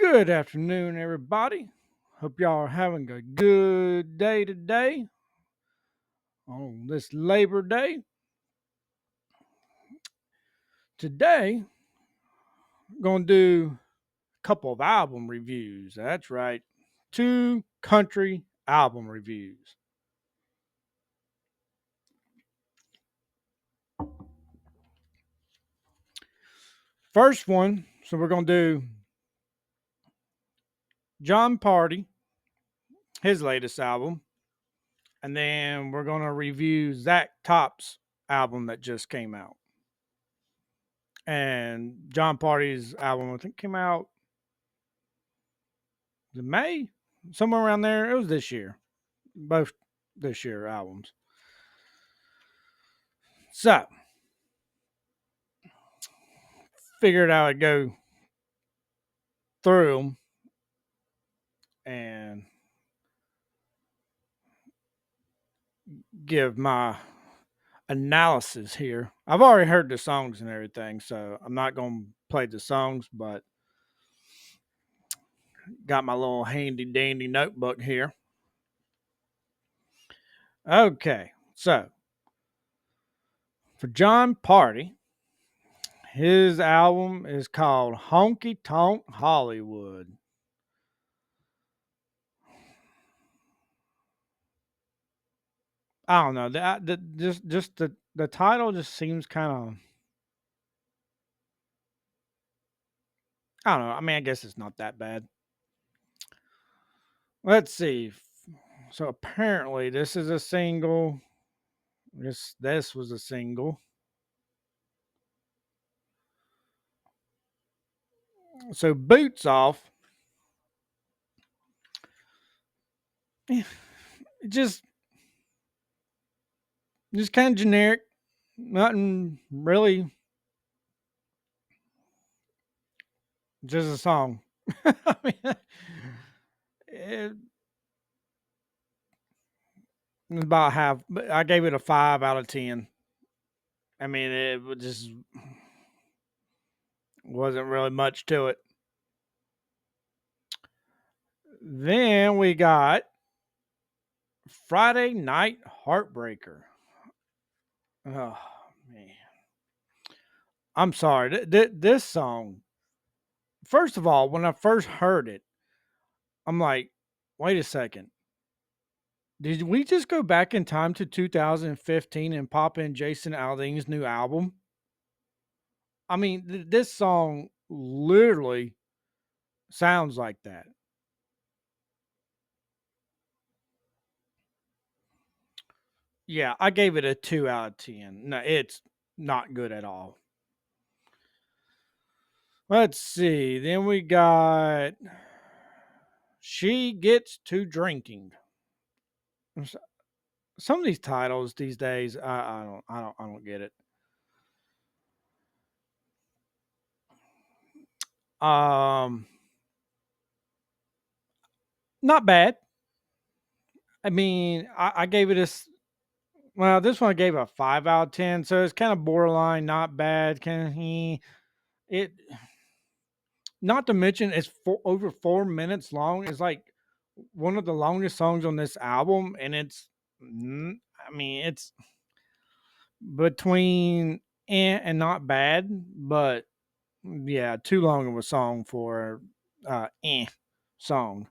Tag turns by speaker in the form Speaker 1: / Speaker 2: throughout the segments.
Speaker 1: Good afternoon, everybody. Hope y'all are having a good day today on this Labor Day. Today, I'm going to do a couple of album reviews. That's right, two country album reviews. First one, so we're going to do John Pardi, his latest album, and then we're going to review Zach Top's album that just came out. And John Pardi's album, I think, came out in May, somewhere around there. It was this year, both this year albums. So, figured I would go through them and give my analysis here. I've already heard the songs and everything, so I'm not going to play the songs, but got my little handy dandy notebook here. Okay, so for John Pardi, his album is called Honky Tonk Hollywood. I don't know. The title just seems kind of. I don't know. I mean, I guess it's not that bad. Let's see. So apparently, this is a single. This was a single. So Boots Off. Just just kind of generic. Nothing really. Just a song. I mean, it, it's about half. But I gave it a 5 out of 10. I mean, just wasn't really much to it. Then we got Friday Night Heartbreaker. Oh man, I'm sorry. This song. First of all, when I first heard it, I'm like, wait a second. Did we just go back in time to 2015 and pop in Jason Aldean's new album? I mean, this song literally sounds like that. Yeah, I gave it a 2 out of 10. No, it's not good at all. Let's see. Then we got She Gets to Drinking. Some of these titles these days, I don't get it. Um, Not bad. I mean, I gave it well, this one I gave a 5 out of 10, so it's kind of borderline, not bad. Kind of it. Not to mention, it's over 4 minutes long. It's like one of the longest songs on this album, and I mean, it's between and not bad, but yeah, too long of a song for song.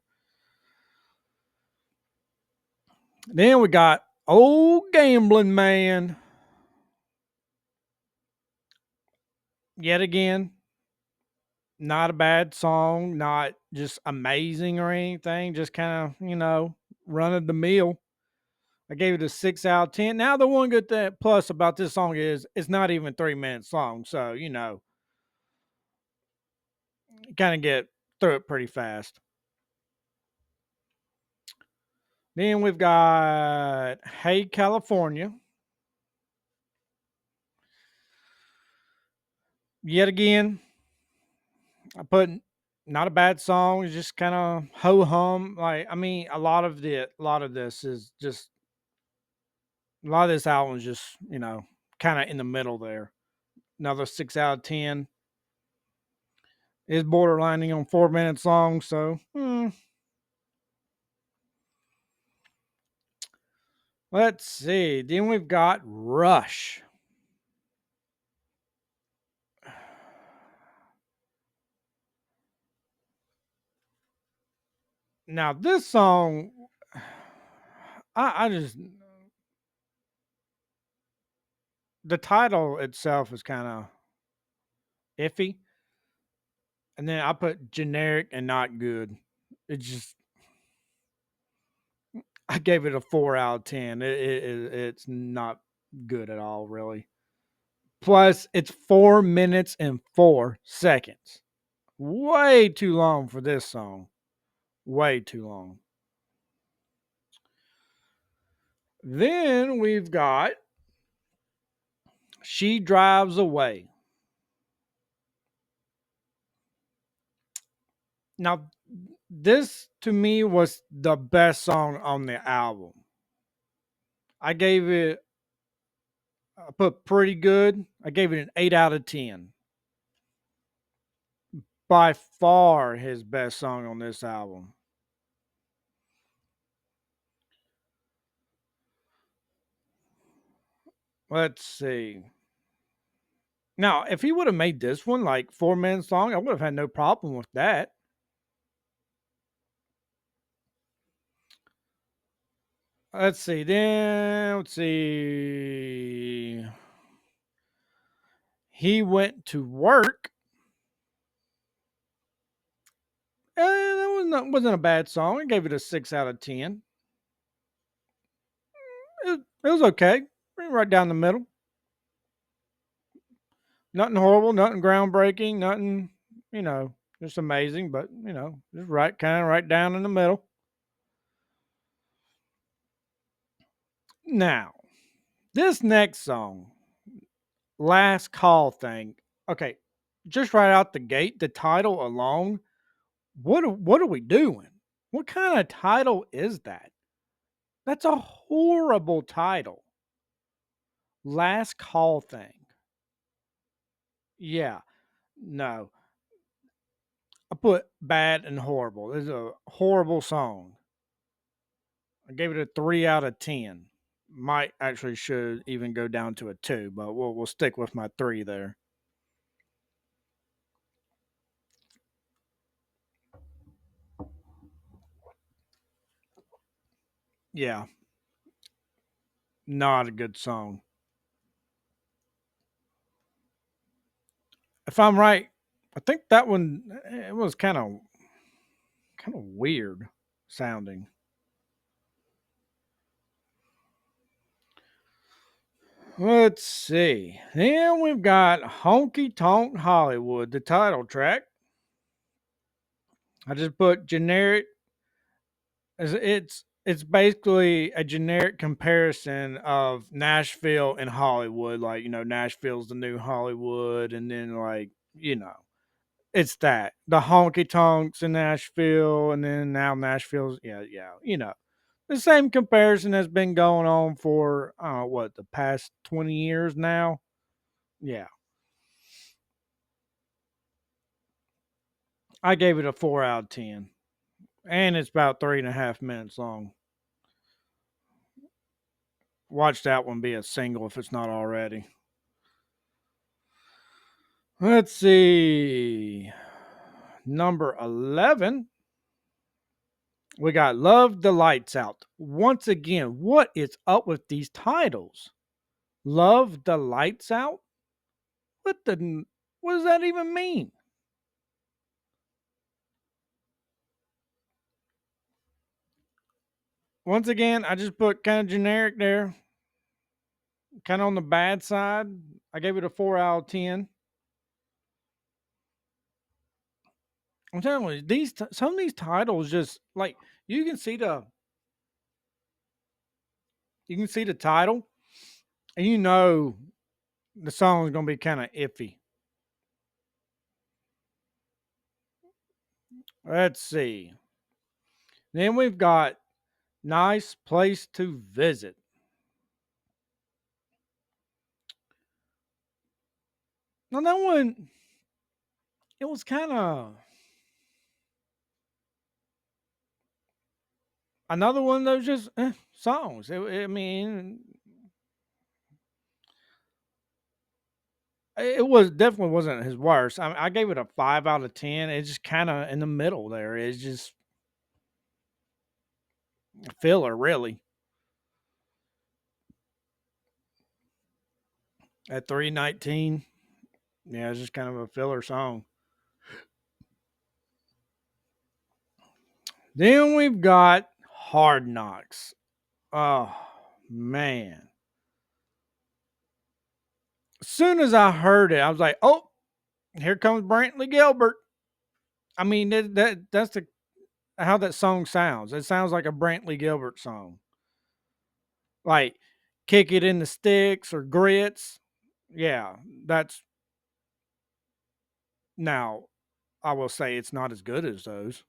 Speaker 1: Then we got Old Gambling Man. Yet again, not a bad song, not just amazing or anything, just kind of, run of the mill. I gave it a 6 out of 10. Now, the one good thing plus about this song is it's not even 3 minutes long. So, kind of get through it pretty fast. Then we've got Hey California. Yet again, I put not a bad song. It's just kind of ho hum. Like, I mean, a lot of this is just a lot of this album is just, kind of in the middle there. Another 6 out of 10. Is borderlining on 4 minutes long, so let's see. Then we've got Rush. Now this song, I just the title itself is kind of iffy, and then I put generic and not good. It just I gave it a 4 out of 10. It's not good at all, really. Plus, it's 4 minutes and 4 seconds. Way too long for this song. Way too long. Then we've got She Drives Away. Now, this to me was the best song on the album. I gave it, I put pretty good. I gave it an 8 out of 10. By far his best song on this album. Let's see. Now, if he would have made this one like 4 minutes long, I would have had no problem with that. Let's see. Then let's see. He went to work. That wasn't a bad song. I gave it a 6 out of 10. It was okay. Right down the middle. Nothing horrible, nothing groundbreaking, nothing, just amazing, but just right kind of right down in the middle. Now, this next song, Last Call thing. Okay, just right out the gate, the title alone, what are we doing? What kind of title is that? That's a horrible title. Last Call thing. Yeah. No. I put bad and horrible. It's a horrible song. I gave it a 3 out of 10. Might actually should even go down to a 2, but we'll stick with my 3 there. Yeah, not a good song. If I'm right, I think that one it was kind of weird sounding. Let's see. Then we've got Honky Tonk Hollywood, the title track. I just put generic. It's basically a generic comparison of Nashville and Hollywood. Like Nashville's the new Hollywood, and then it's that the honky tonks in Nashville, and then now Nashville's yeah. The same comparison has been going on for what the past 20 years now. Yeah, I gave it a 4 out of 10, and it's about 3.5 minutes long. Watch that one be a single if it's not already. Let's see. Number 11, we got Love the Lights Out. Once again, what is up with these titles? Love the Lights Out? What does that even mean? Once again, I just put kind of generic there, kind of on the bad side. I gave it a 4 out of 10. I'm telling you, some of these titles just like you can see the title and the song is going to be kind of iffy. Let's see. Then we've got Nice Place to Visit. Now that one, it was kind of another one of those just songs. I mean, it was definitely wasn't his worst. I gave it a 5 out of 10. It's just kind of in the middle there. It's just filler, really. At 319, yeah, it's just kind of a filler song. Then we've got Hard Knocks. Oh man! As soon as I heard it, I was like, "Oh, here comes Brantley Gilbert." I mean, that's the how that song sounds. It sounds like a Brantley Gilbert song, like "Kick It in the Sticks" or "Grits." Yeah, that's now. I will say it's not as good as those,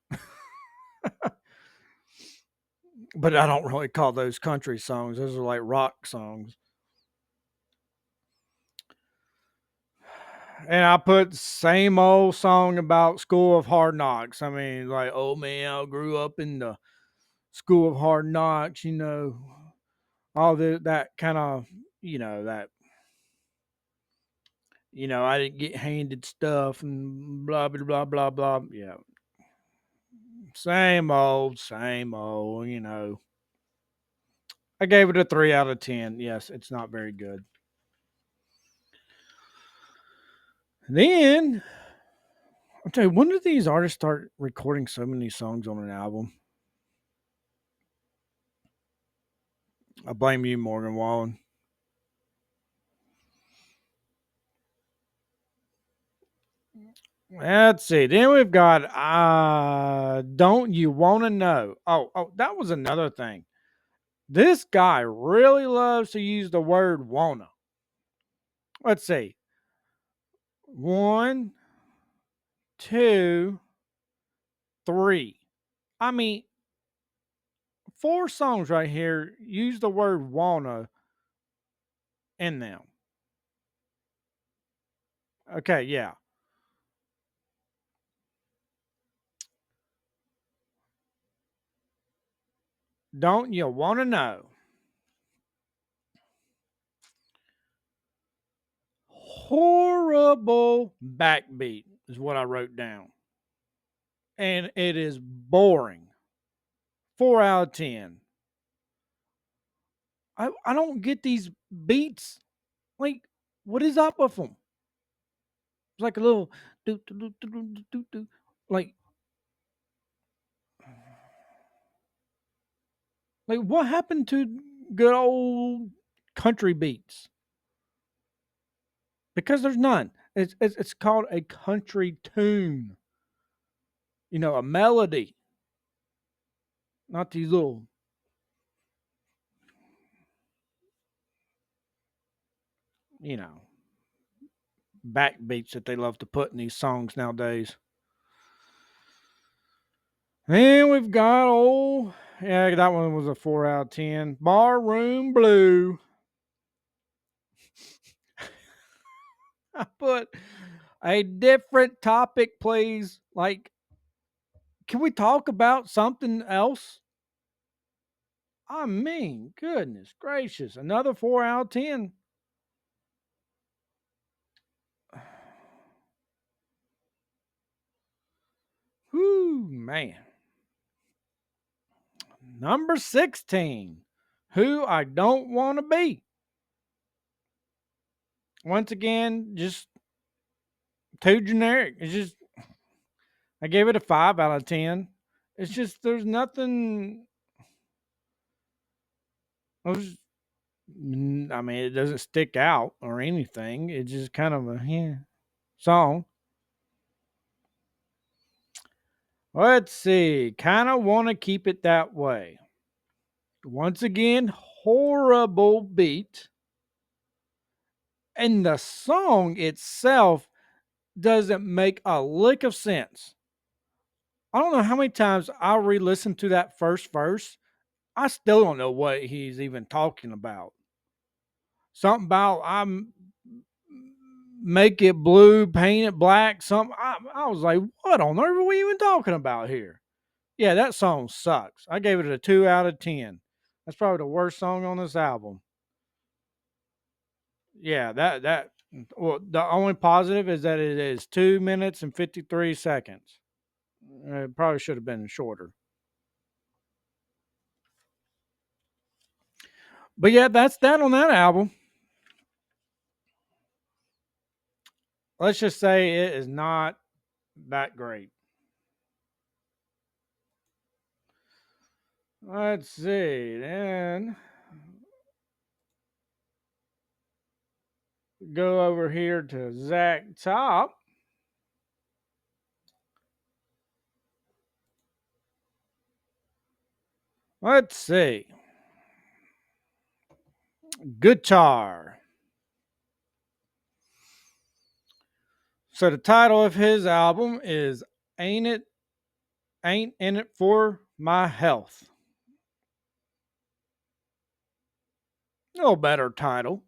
Speaker 1: but I don't really call those country songs. Those are like rock songs. And I put same old song about School of Hard Knocks. I mean, like, oh man, I grew up in the School of Hard Knocks, all that kind of, that, I didn't get handed stuff and blah, blah, blah, blah, blah. Yeah. Same old. I gave it a 3 out of 10. Yes, it's not very good. Then, I'll tell you, when did these artists start recording so many songs on an album? I blame you, Morgan Wallen. Let's see. Then we've got Don't You Wanna Know? Oh, that was another thing. This guy really loves to use the word wanna. Let's see. One, two, three. I mean, four songs right here use the word wanna in them. Okay, yeah. Don't you wanna know? Horrible backbeat is what I wrote down. And it is boring. 4 out of 10. I don't get these beats. Like, what is up with them? It's like a little do do do do do do do. Like, what happened to good old country beats? Because there's none. It's called a country tune. A melody, not these little you know backbeats that they love to put in these songs nowadays. And we've got yeah, that one was a 4 out of 10. Barroom Blue. I put a different topic, please. Like, can we talk about something else? I mean, goodness gracious, another 4 out of 10. Whoo, man. Number 16, Who I Don't Want to Be. Once again, just too generic. It's just, I gave it a 5 out of 10. It's just, there's nothing, there's, I mean, it doesn't stick out or anything. It's just kind of a song. Let's see. Kind of want to keep it that way. Once again, horrible beat. And the song itself doesn't make a lick of sense. I don't know how many times I re listened to that first verse. I still don't know what he's even talking about. Something about I'm make it blue, paint it black. Something. I was like, what on earth are we even talking about here? Yeah, that song sucks. I gave it a 2 out of 10. That's probably the worst song on this album. Yeah, that. Well, the only positive is that it is 2 minutes and 53 seconds. It probably should have been shorter. But yeah, that's that on that album. Let's just say it is not that great. Let's see. Then go over here to Zach Top. Let's see. Guitar. So the title of his album is Ain't It Ain't in It for My Health. No better title.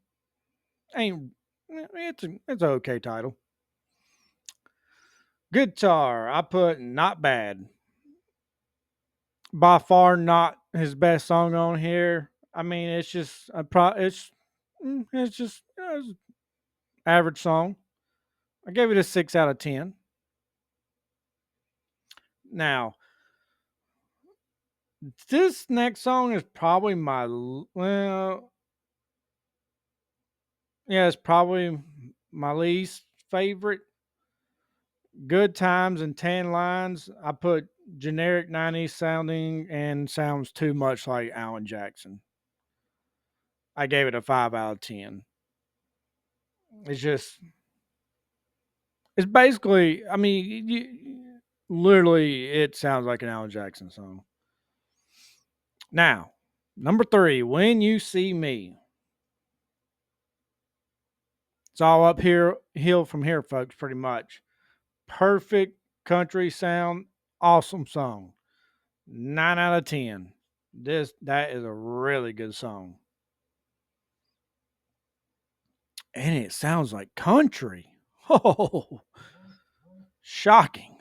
Speaker 1: Ain't it's an okay title. Guitar. I put not bad. By far not his best song on here. I mean, it's just it's just it's average song. I gave it a 6 out of 10. Now, this next song is probably well, yeah, it's probably my least favorite. Good times and 10 lines. I put generic 90s sounding and sounds too much like Alan Jackson. I gave it a 5 out of 10. It's just it's basically, I mean, literally, it sounds like an Alan Jackson song. Now, number 3, When You See Me. It's all up here, hill from here, folks, pretty much. Perfect country sound, awesome song. 9 out of 10. That is a really good song. And it sounds like country. Oh, shocking.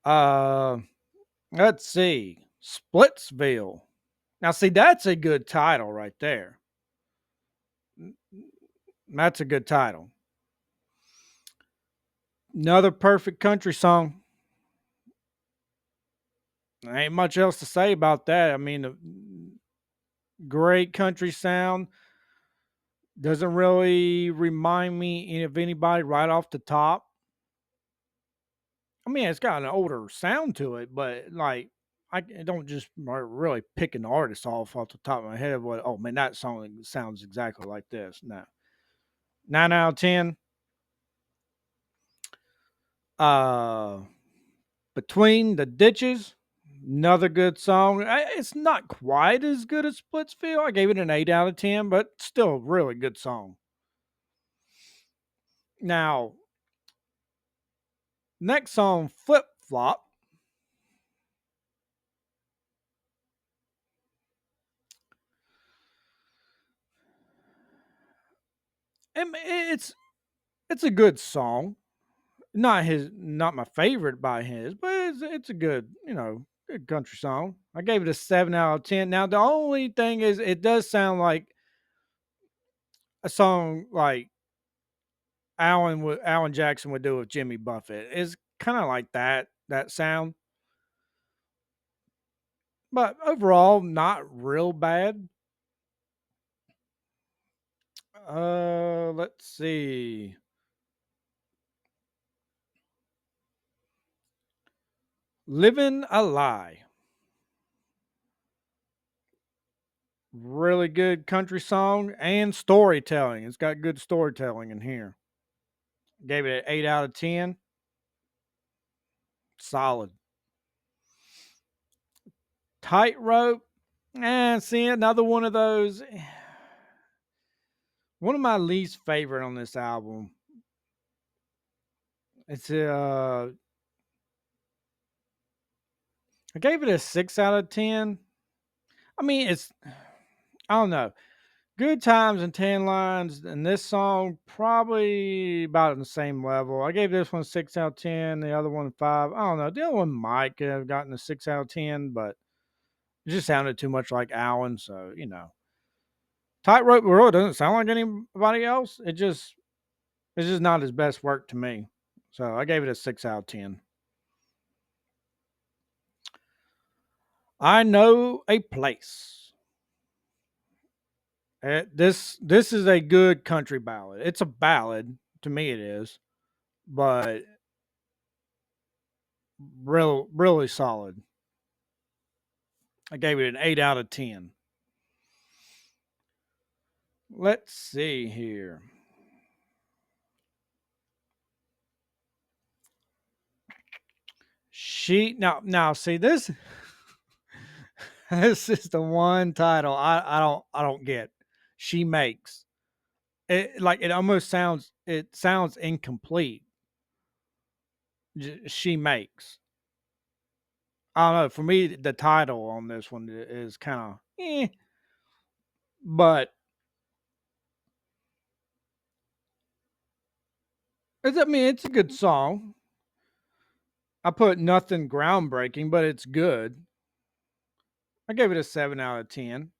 Speaker 1: Uh, let's see. Splitsville. Now, see, that's a good title right there. That's a good title. Another perfect country song. There ain't much else to say about that. I mean, great country sound. Doesn't really remind me of anybody right off the top. I mean, it's got an older sound to it, but like I don't just really pick an artist off the top of my head. What? Oh man, that song sounds exactly like this. No, 9 out of 10. Uh, Between the Ditches, another good song. It's not quite as good as Splitsville. I gave it an 8 out of 10, but still a really good song. Now, next song, Flip Flop. It's a good song. Not my favorite by his, but it's a good, good country song. I gave it a 7 out of 10. Now the only thing is it does sound like a song like Alan Jackson would do with Jimmy Buffett. It's kind of like that sound. But overall not real bad. Let's see. Living a Lie. Really good country song and storytelling. It's got good storytelling in here. Gave it an 8 out of 10. Solid. Tightrope. And see another one of those. One of my least favorite on this album. It's I gave it a 6 out of 10. I mean, I don't know. Good Times and 10 Lines, and this song probably about on the same level. I gave this one 6 out of 10, the other one 5. I don't know. The other one might could have gotten a 6 out of 10, but it just sounded too much like Alan, so, you know. Tightrope World doesn't sound like anybody else. It's just not his best work to me. So I gave it a 6 out of 10. I Know a Place. This is a good country ballad. It's a ballad to me. It is, but really solid. I gave it an 8 out of 10. Let's see here. She now see this. This is the one title I don't get. She makes it like it sounds incomplete. She makes. I don't know. For me, the title on this one is kind of but I mean it's a good song. I put nothing groundbreaking, but it's good. I gave it a 7 out of 10.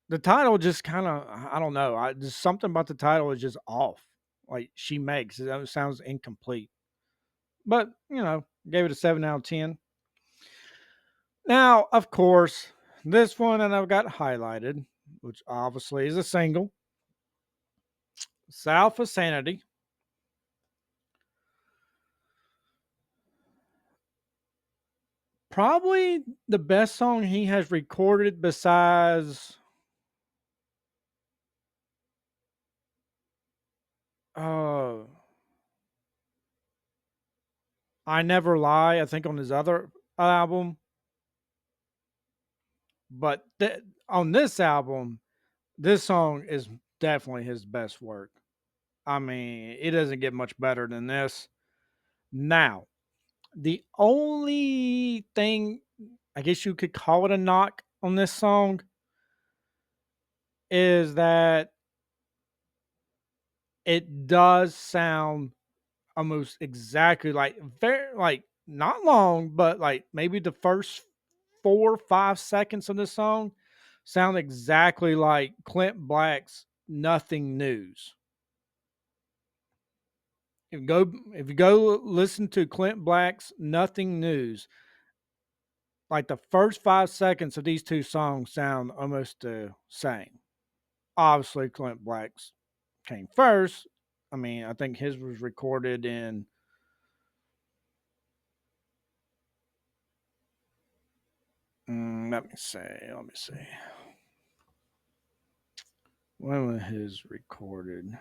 Speaker 1: The title just kind of I don't know. I just something about the title is just off. Like she makes it sounds incomplete. But gave it a 7 out of 10. Now, of course, this one and I've got highlighted, which obviously is a single. South of Sanity. Probably the best song he has recorded besides uh I Never Lie, I think on his other album. But on this album, this song is definitely his best work. I mean, it doesn't get much better than this. Now, the only thing I guess you could call it a knock on this song is that it does sound almost exactly like very like not long, but like maybe the first 4 or 5 seconds of the song sound exactly like Clint Black's Nothing News. If you go listen to Clint Black's Nothing News, like the first 5 seconds of these two songs sound almost the same. Obviously, Clint Black's came first. I mean, I think his was recorded in let me see. Let me see. When was his recorded?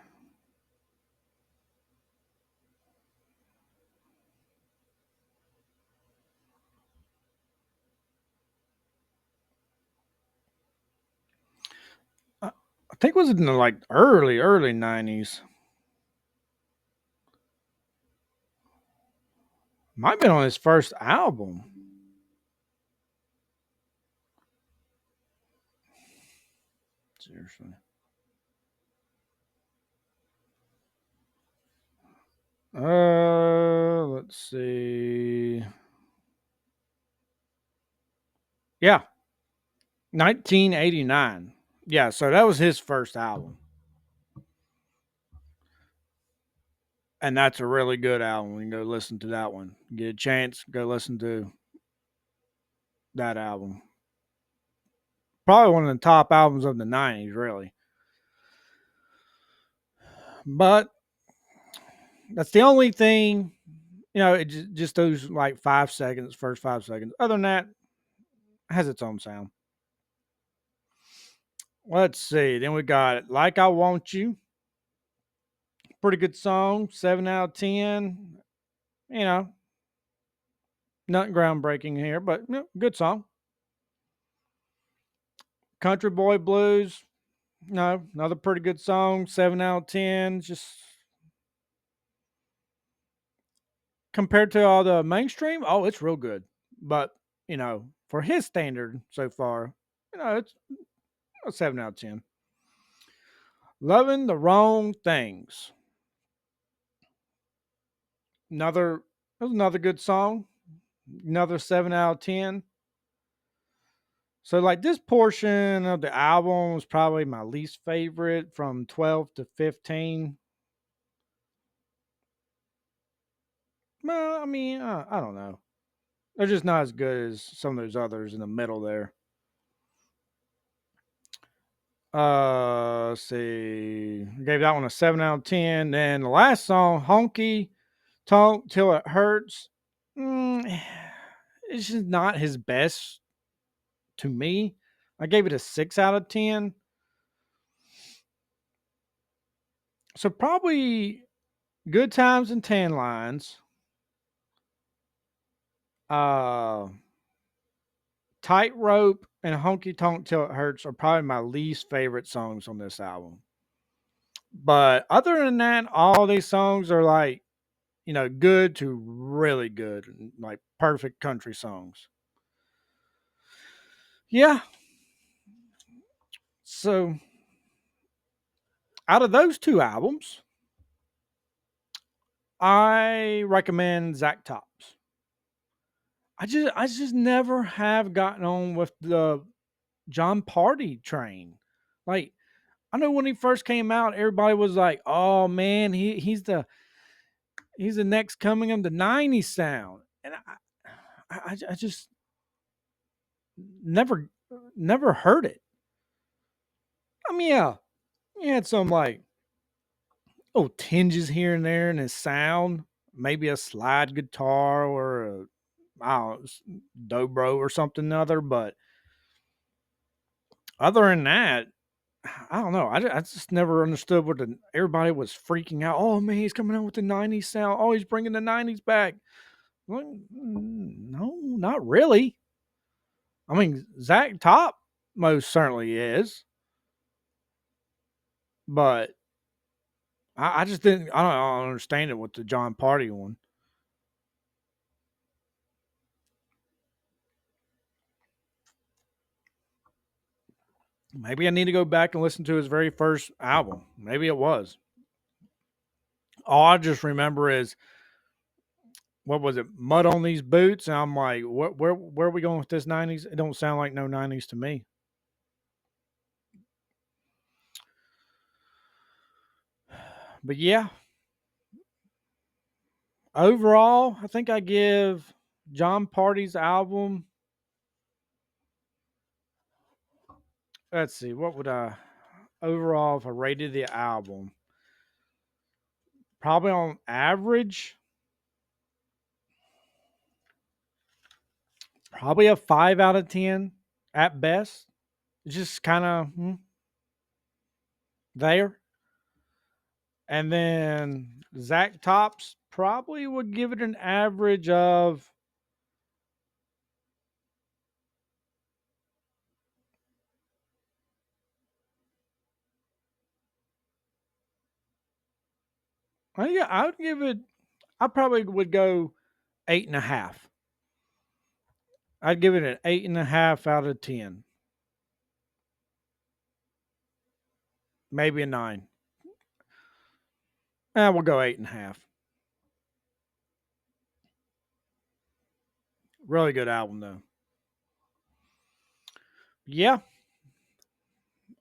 Speaker 1: I think it was in the like early 90s. Might have been on his first album. Seriously. Let's see. Yeah, 1989. Yeah, so that was his first album. And that's a really good album. You can go listen to that one. Get a chance, go listen to that album. Probably one of the top albums of the 90s, really. But that's the only thing, it just those like 5 seconds, first 5 seconds. Other than that, it has its own sound. Let's see. Then we got Like I Want You. Pretty good song. 7 out of 10. You know, nothing groundbreaking here, but good song. Country Boy Blues. No, another pretty good song. 7 out of 10. Just compared to all the mainstream, oh, it's real good. But, for his standard so far, it's a 7 out of 10. Loving the Wrong Things. Another that was another good song. Another 7 out of 10. So like this portion of the album was probably my least favorite from 12 to 15. Well, I mean, I don't know. They're just not as good as some of those others in the middle there. Let's see. Gave that one a 7 out of 10. Then the last song, Honky Tonk Till It Hurts. Mm, it's just not his best to me. I gave it a 6 out of 10. So probably Good Times and Tan Lines. Uh, Tightrope and Honky Tonk Till It Hurts are probably my least favorite songs on this album. But other than that, all these songs are like, good to really good, like perfect country songs. Yeah. So out of those two albums, I recommend Zach Tops. I just never have gotten on with the John Party train. Like I know when he first came out, everybody was like, "Oh man, he's the next coming of the '90s sound," and I just never never heard it. I mean, yeah, he had some like little tinges here and there in his sound, maybe a slide guitar or I don't know, dobro or something other, but other than that, I don't know. I just never understood what everybody was freaking out. Oh man, he's coming out with the '90s sound. Oh, he's bringing the '90s back. Well, no, not really. I mean, Zach Top most certainly is, but I just didn't. I don't understand it with the John Party one. Maybe I need to go back and listen to his very first album. Maybe it was. All I just remember is what was it? Mud on these boots, and I'm like, where are we going with this '90s? It don't sound like no '90s to me. But yeah, overall, I think I give John Party's album. Let's see, what would I overall if I rated the album? Probably on average, probably a 5 out of 10 at best. It's just kind of there. And then Zach Tops probably would give it an average of yeah, I would give it I probably would go 8.5. I'd give it an 8.5 out of 10. Maybe a 9. We'll go 8.5. Really good album though. Yeah,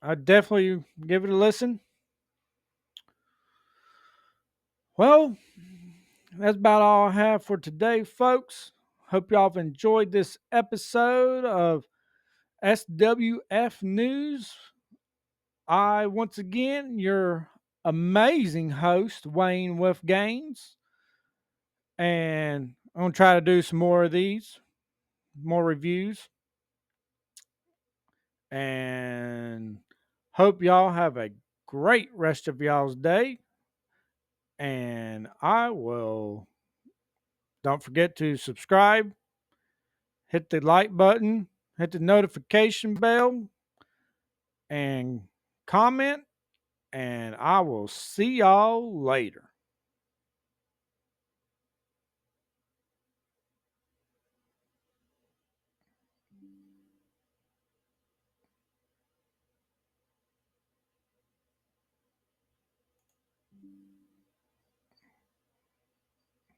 Speaker 1: I'd definitely give it a listen. Well, that's about all I have for today, folks. Hope y'all have enjoyed this episode of SWF News. I, once again, your amazing host, Wayne with Gaines. And I'm going to try to do some more of these, more reviews. And hope y'all have a great rest of y'all's day. And I will, don't forget to subscribe, hit the like button, hit the notification bell, and comment. And I will see y'all later.